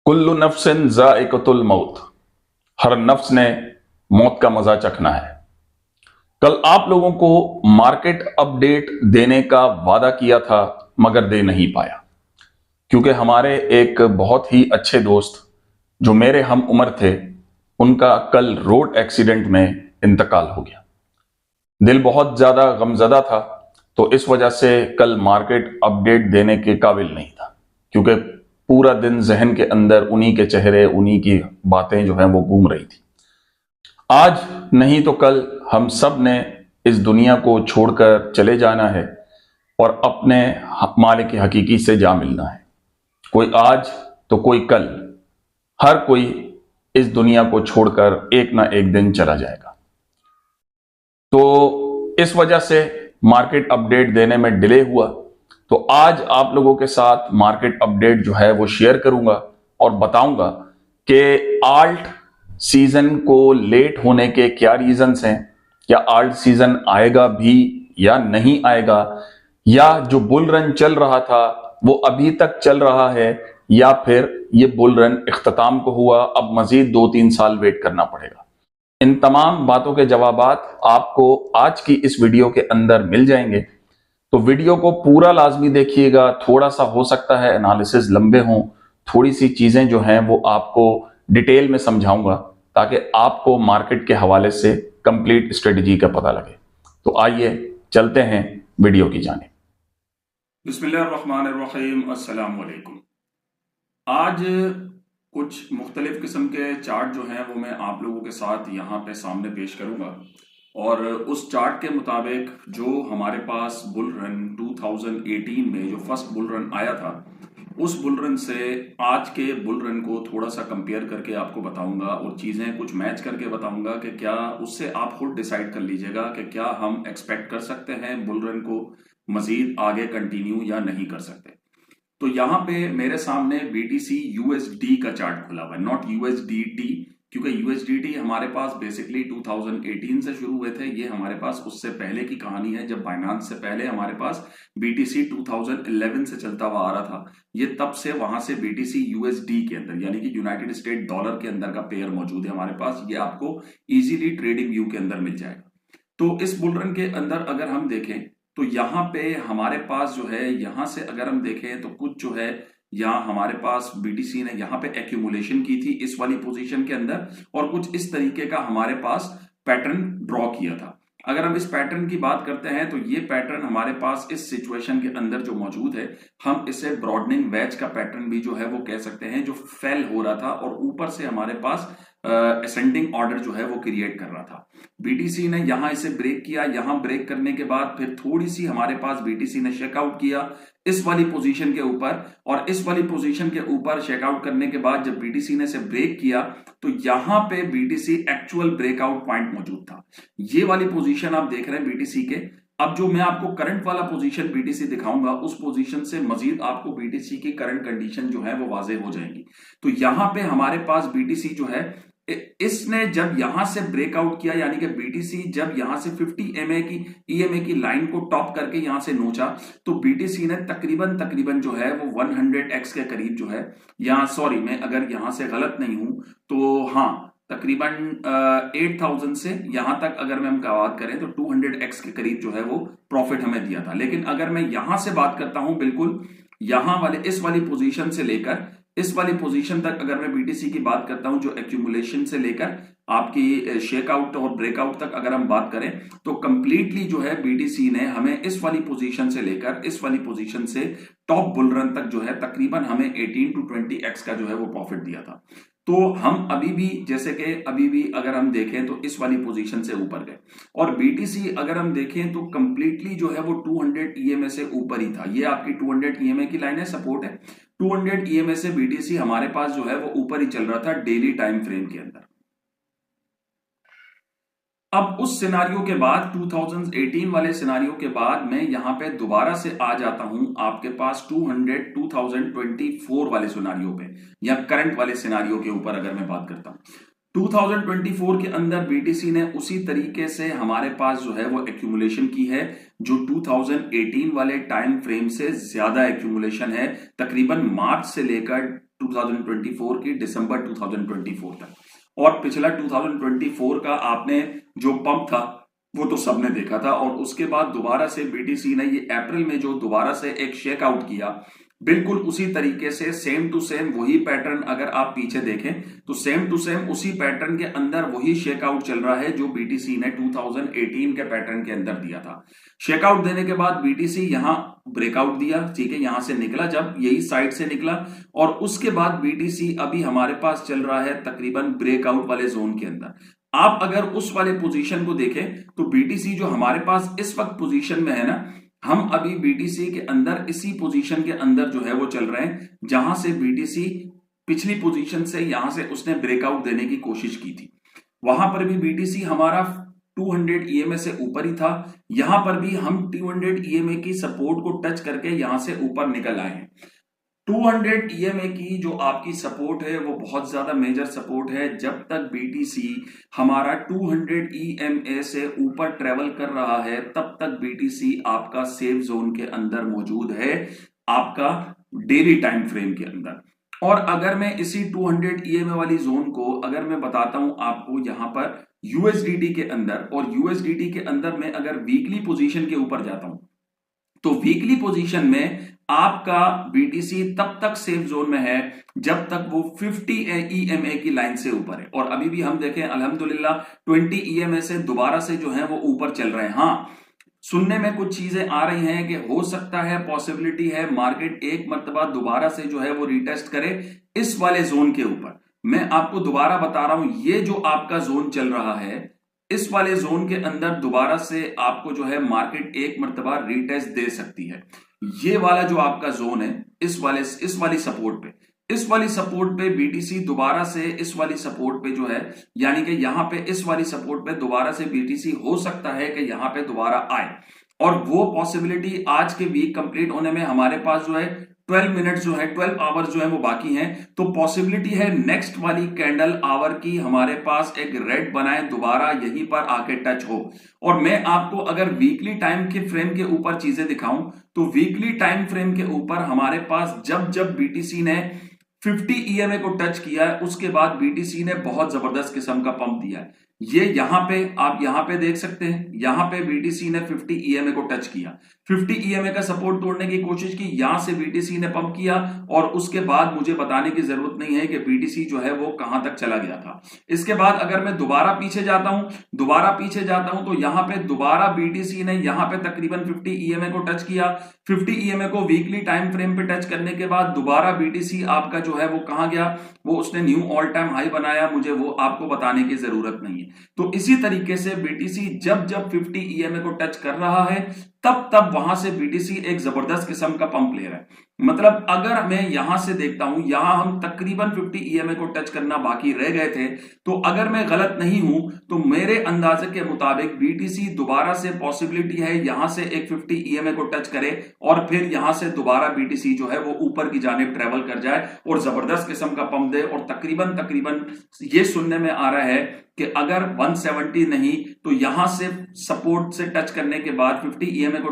कुल्लु नफ्सिन ज़ाइक़तुल मौत। हर नफ्स ने मौत का मजा चखना है। कल आप लोगों को मार्केट अपडेट देने का वादा किया था मगर दे नहीं पाया, क्योंकि हमारे एक बहुत ही अच्छे दोस्त जो मेरे हम उम्र थे, उनका कल रोड एक्सीडेंट में इंतकाल हो गया। दिल बहुत ज्यादा गमजदा था, तो इस वजह से कल मार्केट अपडेट देने के काबिल नहीं था, क्योंकि पूरा दिन जहन के अंदर उन्हीं के चेहरे, उन्हीं की बातें जो हैं वो घूम रही थी। आज नहीं तो कल हम सब ने इस दुनिया को छोड़कर चले जाना है और अपने मालिक हकीकी से जा मिलना है। कोई आज तो कोई कल, हर कोई इस दुनिया को छोड़कर एक ना एक दिन चला जाएगा। तो इस वजह से मार्केट अपडेट देने में डिले हुआ। तो आज आप लोगों के साथ मार्केट अपडेट जो है वो शेयर करूंगा और बताऊंगा कि आल्ट सीजन को लेट होने के क्या रीजंस हैं, या आल्ट सीजन आएगा भी या नहीं आएगा, या जो बुल रन चल रहा था वो अभी तक चल रहा है, या फिर ये बुल रन इख्तिताम को हुआ, अब मजीद 2-3 साल वेट करना पड़ेगा। इन तमाम बातों के जवाबात आपको आज की इस वीडियो के अंदर मिल जाएंगे। तो वीडियो को पूरा लाजमी देखिएगा। थोड़ा सा हो सकता है एनालिसिस लंबे हों, थोड़ी सी चीजें जो हैं वो आपको डिटेल में समझाऊंगा, ताकि आपको मार्केट के हवाले से कंप्लीट स्ट्रेटजी का पता लगे। तो आइए चलते हैं वीडियो की जानिब। बिस्मिल्लाहिर्रहमानिर्रहीम, अस्सलाम वालेकुम। आज कुछ मुख्तलिफ किस्म के चार्ट जो हैं वो मैं आप लोगों के साथ यहाँ पे सामने पेश करूँगा, और उस चार्ट के मुताबिक जो हमारे पास बुल रन 2018 में जो फर्स्ट बुल रन आया था, उस बुल रन से आज के बुल रन को थोड़ा सा कंपेयर करके आपको बताऊंगा और चीज़ें कुछ मैच करके बताऊंगा कि क्या उससे आप खुद डिसाइड कर लीजिएगा कि क्या हम एक्सपेक्ट कर सकते हैं बुल रन को मजीद आगे कंटिन्यू या नहीं कर सकते। तो यहाँ पे मेरे सामने BTC USD का चार्ट खुला हुआ है, नॉट USDT, क्योंकि USDT हमारे पास बेसिकली 2018 से शुरू हुए थे। ये हमारे पास उससे पहले की कहानी है, जब बाइनांस से पहले हमारे पास BTC 2011 से चलता हुआ आ रहा था। ये तब से वहां से BTC USD के अंदर, यानी कि यूनाइटेड स्टेट डॉलर के अंदर का पेयर मौजूद है हमारे पास। ये आपको इजीली ट्रेडिंग व्यू के अंदर मिल जाएगा। तो इस बुल रन के अंदर अगर हम देखें तो यहाँ पे हमारे पास जो है, यहां से अगर हम देखें तो कुछ जो है यहाँ हमारे पास BTC ने यहाँ पे एक्यूमुलेशन की थी इस वाली पोजीशन के अंदर, और कुछ इस तरीके का हमारे पास पैटर्न ड्रॉ किया था। अगर हम इस पैटर्न की बात करते हैं तो ये पैटर्न हमारे पास इस सिचुएशन के अंदर जो मौजूद है, हम इसे ब्रॉडनिंग वेज का पैटर्न भी जो है वो कह सकते हैं, जो फेल हो रहा था और ऊपर से हमारे पास असेंडिंग ऑर्डर जो है वो क्रिएट कर रहा था। BTC ने यहां इसे ब्रेक किया, यहां ब्रेक करने के बाद फिर थोड़ी सी हमारे पास BTC ने चेकआउट किया इस वाली पोजीशन के ऊपर, और इस वाली पोजीशन के ऊपर चेकआउट करने के बाद जब BTC ने इसे ब्रेक किया तो यहां पे BTC एक्चुअल ब्रेकआउट पॉइंट मौजूद था। ये वाली पोजीशन आप देख रहे हैं BTC के। अब जो मैं आपको करंट वाला पोजीशन BTC दिखाऊंगा, उस पोजीशन से मजीद आपको BTC की करंट कंडीशन जो है वो वाजे हो जाएंगी। तो यहां पे हमारे पास BTC जो है, इसने जब यहां से ब्रेकआउट किया, यानी कि BTC जब यहां से 50 EMA की लाइन को टॉप करके यहां से नोचा, तो BTC ने तकरीबन जो है वो 100x के करीब जो है, यहां सॉरी मैं अगर यहां से गलत नहीं हूं तो हाँ, तकरीबन 8000 से यहां तक अगर मैं हम बात करें तो 200x के करीब जो है वो प्रॉफिट हमें दिया था। लेकिन अगर मैं यहां से बात करता हूं, बिल्कुल यहां वाले इस वाली पोजीशन से लेकर इस वाली पोजीशन तक अगर मैं BTC की बात करता हूं, जो एक्यूमुलेशन से लेकर आपकी शेकआउट और ब्रेकआउट तक अगर हम बात करें, तो कंप्लीटली जो है BTC ने हमें इस वाली पोजीशन से लेकर इस वाली पोजीशन से टॉप बुल रन तक जो है तकरीबन हमें 18 to 20x का जो है वो प्रॉफिट दिया था। तो हम अभी भी, जैसे कि अभी भी अगर हम देखें तो इस वाली पोजीशन से ऊपर गए, और BTC अगर हम देखें तो कंप्लीटली जो है वो 200 EMA से ऊपर ही था। ये आपकी 200 EMA की लाइन है, सपोर्ट है। 200 EMA से BTC हमारे पास जो है वो ऊपर ही चल रहा था डेली टाइम फ्रेम के अंदर। अब उस सिनारियो के बाद, 2018 वाले सिनारियो के बाद, मैं यहां पे दोबारा से आ जाता हूं आपके पास 2024 वाले सिनारियो पे, या करंट वाले सिनारियो के ऊपर अगर मैं बात करता हूं। 2024 के अंदर BTC ने उसी तरीके से हमारे पास जो है वो एक्यूमुलेशन की है, जो 2018 वाले टाइम फ्रेम से ज्यादा एक्यूमुलेशन है। तकरीबन मार्च से लेकर 2024 की दिसंबर 2024 तक। और पिछला 2024 का आपने जो पंप था वो तो सबने देखा था, और उसके बाद दोबारा से बीटीसी ने ये अप्रैल में जो दोबारा से एक शेक आउट किया, बिल्कुल उसी तरीके से सेम टू सेम वही पैटर्न अगर आप पीछे देखें तो सेम टू सेम उसी पैटर्न के अंदर वही शेकआउट चल रहा है जो बीटीसी ने 2018 के पैटर्न के अंदर दिया था। शेकआउट देने के बाद बीटीसी यहां ब्रेकआउट दिया, ठीक है, यहां से निकला, जब यही साइड से निकला, और उसके बाद बीटीसी अभी हमारे पास चल रहा है तकरीबन ब्रेकआउट वाले जोन के अंदर। आप अगर उस वाले पोजीशन को देखें तो बीटीसी जो हमारे पास इस वक्त पोजीशन में है ना, हम अभी बीटीसी के अंदर इसी पोजीशन के अंदर जो है वो चल रहे हैं जहां से बीटीसी पिछली पोजीशन से यहां से उसने ब्रेकआउट देने की कोशिश की थी। वहां पर भी बीटीसी हमारा 200 ईएमए से ऊपर ही था, यहां पर भी हम 200 ईएमए की सपोर्ट को टच करके यहां से ऊपर निकल आए हैं। 200 ईएमए की जो आपकी सपोर्ट है वो बहुत ज्यादा मेजर सपोर्ट है। जब तक बीटीसी हमारा 200 ईएमए से ऊपर ट्रेवल कर रहा है तब तक बीटीसी आपका सेफ जोन के अंदर मौजूद है, आपका डेली टाइम फ्रेम के अंदर। और अगर मैं इसी 200 ईएमए वाली जोन को अगर मैं बताता हूं आपको यहां पर यूएसडीटी के अंदर, और यूएसडीटी के अंदर मैं अगर वीकली पोजीशन के ऊपर जाता हूं तो वीकली पोजीशन में आपका बीटीसी तब तक सेफ जोन में है जब तक वो 50 ईएमए की लाइन से ऊपर है। और अभी भी हम देखें अल्हम्दुलिल्लाह 20 ईएमए से दोबारा से जो है वो ऊपर चल रहे हैं। हाँ, सुनने में कुछ चीजें आ रही हैं कि हो सकता है, पॉसिबिलिटी है मार्केट एक मर्तबा दोबारा से जो है वो रिटेस्ट करे इस वाले जोन के ऊपर। मैं आपको दोबारा बता रहा हूं, ये जो आपका जोन चल रहा है इस वाले जोन के अंदर दोबारा से आपको जो है मार्केट एक मर्तबा रिटेस्ट दे सकती है। ये वाला जो आपका जोन है इस वाली सपोर्ट पे बीटीसी दोबारा से इस वाली सपोर्ट पे जो है, यानी कि यहां पे इस वाली सपोर्ट पे दोबारा से बीटीसी हो सकता है कि यहां पे दोबारा आए, और वो पॉसिबिलिटी आज के वीक कंप्लीट होने में हमारे पास जो है 12 मिनट्स जो है 12 आवर्स जो है वो बाकी हैं। तो पॉसिबिलिटी है नेक्स्ट वाली कैंडल आवर की हमारे पास एक रेड बनाए दोबारा यहीं पर आके टच हो। और मैं आपको अगर वीकली टाइम के फ्रेम के ऊपर चीजें दिखाऊं तो वीकली टाइम फ्रेम के ऊपर हमारे पास जब बीटीसी ने 50 ईएमए को टच किया है उसके बाद बीटीसी ने बहुत जबरदस्त किस्म का पंप दिया है। ये यहां पे आप यहां पे देख सकते हैं, यहां पे बीटीसी ने 50 ईएमए को टच किया, 50 ईएमए का सपोर्ट तोड़ने की कोशिश की, यहां से बीटीसी ने पंप किया, और उसके बाद मुझे बताने की जरूरत नहीं है कि बीटीसी जो है वो कहां तक चला गया था। इसके बाद अगर मैं दोबारा पीछे जाता हूं तो यहां पे दोबारा बीटीसी ने यहां पे तकरीबन 50 ईएमए को टच किया, 50 ईएमए को वीकली टाइम फ्रेम पे टच करने के बाद दोबारा बीटीसी आपका जो है वो कहां गया, वो उसने न्यू ऑल टाइम हाई बनाया, मुझे वो आपको बताने की जरूरत नहीं है। तो इसी तरीके से बीटीसी जब 50 ईएमए को टच कर रहा है तब वहां से बीटीसी एक जबरदस्त किस्म का पंप ले रहा है। मतलब अगर मैं यहां से देखता हूं, यहां हम तकरीबन 50 ईएमए को टच करना बाकी रह गए थे, तो अगर मैं गलत नहीं हूं तो मेरे अंदाजे के मुताबिक बीटीसी दोबारा से पॉसिबिलिटी है यहां से एक 50 ईएमए को टच करे और फिर यहां से दोबारा बीटीसी जो है वो ऊपर की जानिब ट्रेवल कर जाए और जबरदस्त किस्म का पंप दे। और तकरीबन ये सुनने में आ रहा है कि अगर 170 नहीं तो यहां से सपोर्ट से टच करने के बाद 50 ईएमए को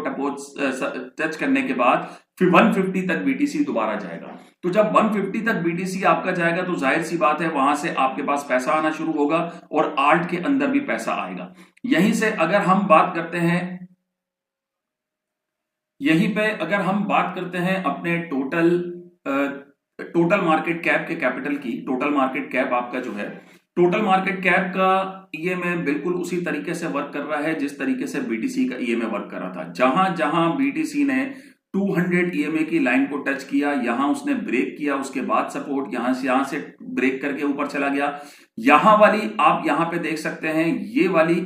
टच करने के बाद फिर 150 तक बीटीसी दोबारा जाएगा। तो जब 150 तक बीटीसी आपका जाएगा तो जाहिर सी बात है वहां से आपके पास पैसा आना शुरू होगा और आल्ट के अंदर भी पैसा आएगा। यहीं से अगर हम बात करते हैं, यहीं पे अगर हम बात करते हैं अपने टोटल मार्केट कैप के कैपिटल की, टोटल मार्केट कैप आपका जो है, टोटल मार्केट कैप का ईएमए बिल्कुल उसी तरीके से वर्क कर रहा है जिस तरीके से बीटीसी का ईएमए वर्क कर रहा था। जहां जहां बीटीसी ने 200 ईएमए की लाइन को टच किया, यहां उसने ब्रेक किया, उसके बाद सपोर्ट यहां से ब्रेक करके ऊपर चला गया। यहां वाली आप यहां पे देख सकते हैं, ये वाली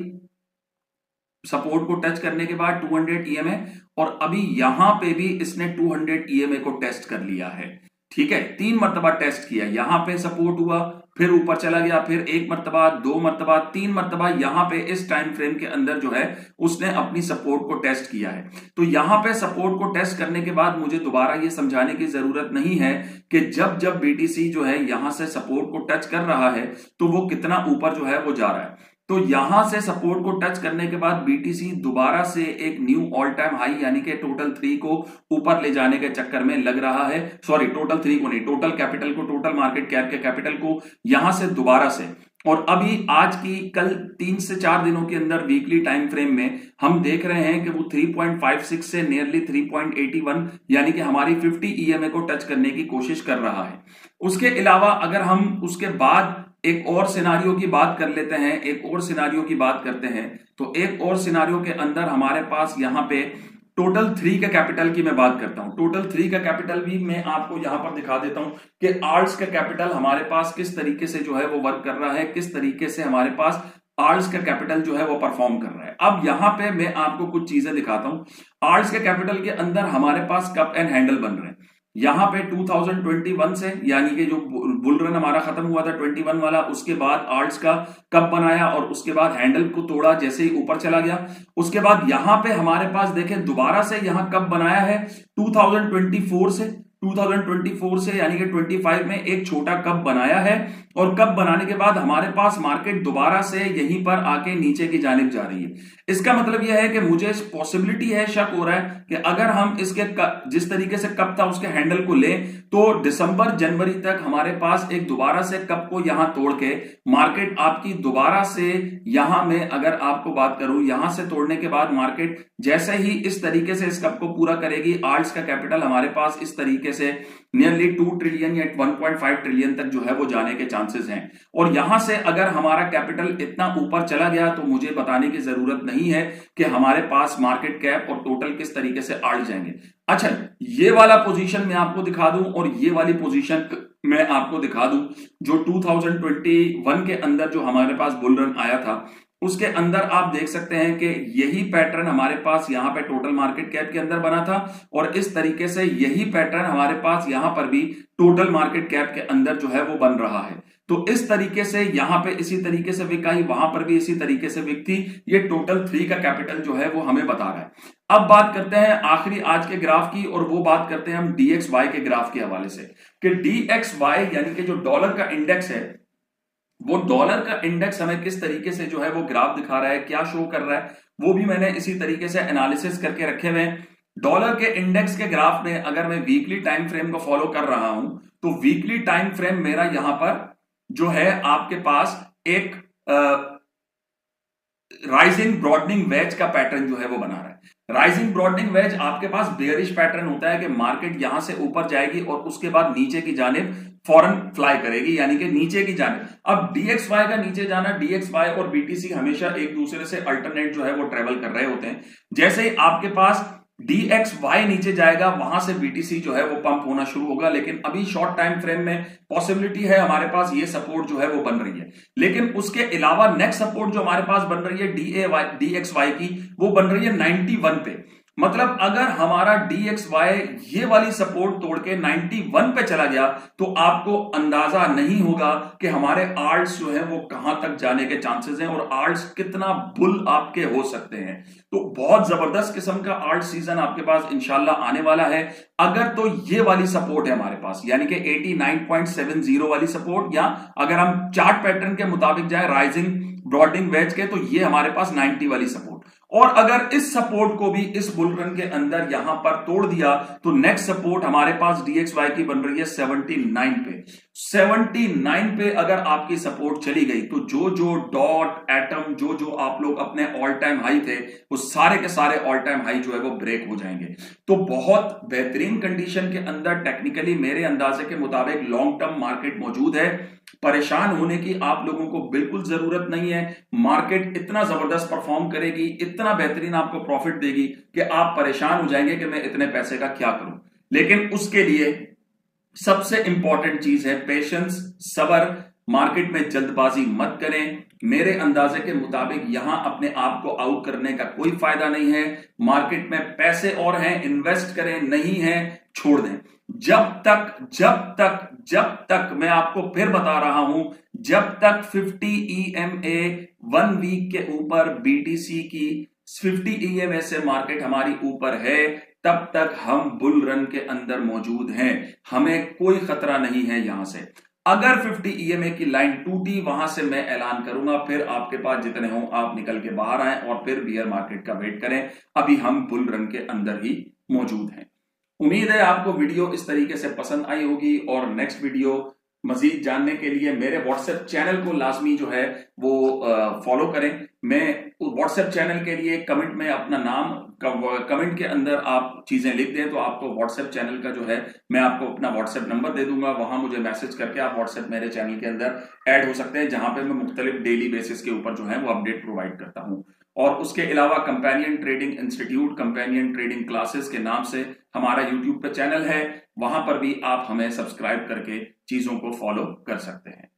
सपोर्ट को टच करने के बाद 200 ईएमए, और अभी यहां पे भी इसने 200 ईएमए को टेस्ट कर लिया है। ठीक है, 3 मरतबा टेस्ट किया, यहां पे सपोर्ट हुआ, फिर ऊपर चला गया, फिर 1 मरतबा, 2 मरतबा, 3 मरतबा यहां पे इस टाइम फ्रेम के अंदर जो है उसने अपनी सपोर्ट को टेस्ट किया है। तो यहां पे सपोर्ट को टेस्ट करने के बाद मुझे दोबारा ये समझाने की जरूरत नहीं है कि जब बीटीसी जो है यहां से सपोर्ट को टच कर रहा है तो वो कितना ऊपर जो है वो जा रहा है। तो यहां से सपोर्ट को टच करने के बाद बीटीसी दोबारा से एक न्यू ऑल टाइम हाई यानी कि टोटल 3 को ऊपर ले जाने के चक्कर में लग रहा है। सॉरी, टोटल 3 को नहीं, टोटल कैपिटल को, टोटल मार्केट कैप के कैपिटल को यहां से दोबारा से, और अभी आज की कल 3 से 4 दिनों के अंदर वीकली टाइम फ्रेम में हम देख रहे हैं कि वो 3.56 से नियरली 3.81 यानी कि हमारी 50 ईएमए को टच करने की कोशिश कर रहा है। उसके अलावा अगर हम उसके बाद एक और सिनारियो की बात कर लेते हैं, एक और सिनारियो की बात करते हैं, तो एक और सिनारियो के अंदर हमारे पास यहां पे टोटल 3 का कैपिटल की मैं बात करता हूं। टोटल 3 का कैपिटल भी मैं आपको यहां पर दिखा देता हूं कि आर्ट्स का कैपिटल हमारे पास किस तरीके से जो है वो वर्क कर रहा है, किस तरीके से हमारे पास आर्ट्स का कैपिटल जो है वो परफॉर्म कर रहा है। अब यहां पे मैं आपको कुछ चीजें दिखाता हूं। आर्ट्स के कैपिटल के अंदर हमारे पास कप एंड हैंडल बन रहे हैं। यहां पे 2021 से यानी कि जो बुल रन हमारा खत्म हुआ था 21 वाला, उसके बाद आर्ट्स का कप बनाया और उसके बाद हैंडल को तोड़ा, जैसे ही ऊपर चला गया। उसके बाद यहां पे हमारे पास देखें दोबारा से यहां कप बनाया है 2024 से यानी कि 25 में एक छोटा कप बनाया है, और कप बनाने के बाद हमारे पास मार्केट दोबारा से यहीं पर आके नीचे की जानिब जा रही है। इसका मतलब यह है कि मुझे पॉसिबिलिटी है, शक हो रहा है कि अगर हम इसके जिस तरीके से कप था उसके हैंडल को लें तो दिसंबर जनवरी तक हमारे पास एक दोबारा से कप को यहां तोड़ के मार्केट आपकी दोबारा से यहां में, अगर आपको बात करूं, यहां से तोड़ने के बाद मार्केट जैसे ही इस तरीके से इस कप को पूरा करेगी, आर्ट्स का कैपिटल हमारे पास इस तरीके से नियरली 2 ट्रिलियन या 1.5 ट्रिलियन तक जो है वो जाने के चांसेस हैं। और यहां से अगर हमारा कैपिटल इतना ऊपर चला गया तो मुझे बताने की जरूरत नहीं है कि हमारे पास मार्केट कैप और टोटल किस तरीके से आड़ जाएंगे। अच्छा, ये वाला पोजीशन मैं आपको दिखा दूं और ये वाली पोजीशन मैं आपको दिखा दूं जो 2021 के अंदर जो हमारे पास बुल रन आया था, उसके अंदर आप देख सकते हैं कि यही पैटर्न हमारे पास यहां पे टोटल मार्केट कैप के अंदर बना था, और इस तरीके से यही पैटर्न हमारे पास यहां पर भी टोटल मार्केट कैप के अंदर जो है वो बन रहा है। तो इस तरीके से यहां पे इसी तरीके से विक आई, वहां पर भी इसी तरीके से विक थी। ये टोटल 3 का कैपिटल जो है वो हमें बता रहा है। अब बात करते हैं आखिरी आज के ग्राफ की, और वो बात करते हैं हम DXY के ग्राफ के हवाले से कि DXY यानी कि जो डॉलर का इंडेक्स है, वो डॉलर का इंडेक्स हमें किस तरीके से जो है वो ग्राफ दिखा रहा है, क्या शो कर रहा है, वो भी मैंने इसी तरीके से एनालिसिस करके रखे हुए हैं। डॉलर के इंडेक्स के ग्राफ में अगर मैं वीकली टाइम फ्रेम को फॉलो कर रहा हूं तो वीकली टाइम फ्रेम मेरा यहां पर जो है आपके पास एक राइजिंग ब्रॉडनिंग वेज का पैटर्न जो है वो बना रहा है। राइजिंग ब्रॉडनिंग वेज आपके पास बेयरिश पैटर्न होता है कि मार्केट यहां से ऊपर जाएगी और उसके बाद नीचे की जानिब फौरन फ्लाई करेगी, यानी कि नीचे की जानिब। अब DXY का नीचे जाना, DXY और BTC हमेशा एक दूसरे से अल्टरनेट जो है वो ट्रेवल कर रहे होते हैं। जैसे ही आपके पास DXY नीचे जाएगा वहां से BTC जो है वो पंप होना शुरू होगा, लेकिन अभी शॉर्ट टाइम फ्रेम में पॉसिबिलिटी है हमारे पास ये सपोर्ट जो है वो बन रही है। लेकिन उसके अलावा नेक्स्ट सपोर्ट जो हमारे पास बन रही है DXY की, वो बन रही है 91 पे। मतलब अगर हमारा DXY ये वाली सपोर्ट तोड़ के 91 पे चला गया तो आपको अंदाजा नहीं होगा कि हमारे आल्ट्स जो है वो कहां तक जाने के चांसेस हैं और आल्ट्स कितना बुल आपके हो सकते हैं। तो बहुत जबरदस्त किस्म का आल्ट सीजन आपके पास इंशाल्लाह आने वाला है। अगर तो ये वाली सपोर्ट है हमारे पास, यानी कि 89.70 वाली सपोर्ट, या अगर हम चार्ट पैटर्न के मुताबिक जाए राइजिंग ब्रॉडनिंग वेज के, तो ये हमारे पास 90 वाली सपोर्ट। और अगर इस सपोर्ट को भी इस बुल रन के अंदर यहां पर तोड़ दिया तो नेक्स्ट सपोर्ट हमारे पास DXY की बन रही है 79 पे। 79 पे अगर आपकी सपोर्ट चली गई तो जो जो डॉट एटम जो आप लोग अपने ऑल टाइम हाई थे वो सारे के सारे ऑल टाइम हाई जो है वो ब्रेक हो जाएंगे। तो बहुत बेहतरीन कंडीशन के अंदर टेक्निकली मेरे अंदाजे के मुताबिक लॉन्ग टर्म मार्केट मौजूद है। परेशान होने की आप लोगों को बिल्कुल जरूरत नहीं है। मार्केट इतना जबरदस्त परफॉर्म करेगी, इतना बेहतरीन आपको प्रॉफिट देगी कि आप परेशान हो जाएंगे कि मैं इतने पैसे का क्या करूं। लेकिन उसके लिए सबसे इंपॉर्टेंट चीज है पेशेंस, सब्र। मार्केट में जल्दबाजी मत करें। मेरे अंदाजे के मुताबिक यहां अपने आप को आउट करने का कोई फायदा नहीं है। मार्केट में पैसे और हैं, इन्वेस्ट करें, नहीं है छोड़ दें। जब तक मैं आपको फिर बता रहा हूं, जब तक 50 EMA 1 वीक के ऊपर BTC की 50 EMA से मार्केट हमारी ऊपर है, तब तक हम बुल रन के अंदर मौजूद हैं। हमें कोई खतरा नहीं है यहां से। अगर 50 EMA की लाइन टूटी, वहां से मैं ऐलान करूंगा, फिर आपके पास जितने हों आप निकल के बाहर आए और फिर बियर मार्केट का वेट करें। अभी हम बुल रन के अंदर ही मौजूद हैं। उम्मीद है आपको वीडियो इस तरीके से पसंद आई होगी, और नेक्स्ट वीडियो मजीद जानने के लिए मेरे व्हाट्सएप चैनल को लाजमी जो है वो फॉलो करें। मैं व्हाट्सएप चैनल के लिए कमेंट में अपना नाम कमेंट के अंदर आप चीजें लिख दें तो आपको व्हाट्सएप चैनल का जो है मैं आपको अपना व्हाट्सएप नंबर दे दूंगा, वहां मुझे मैसेज करके आप व्हाट्सएप मेरे चैनल के अंदर ऐड हो सकते हैं, जहां पे मैं मुख्तलिफ डेली बेसिस के ऊपर जो है वो अपडेट प्रोवाइड करता हूं। और उसके अलावा companion trading institute, companion trading classes के नाम से हमारा यूट्यूब पे चैनल है, वहां पर भी आप हमें सब्सक्राइब करके चीजों को फॉलो कर सकते हैं।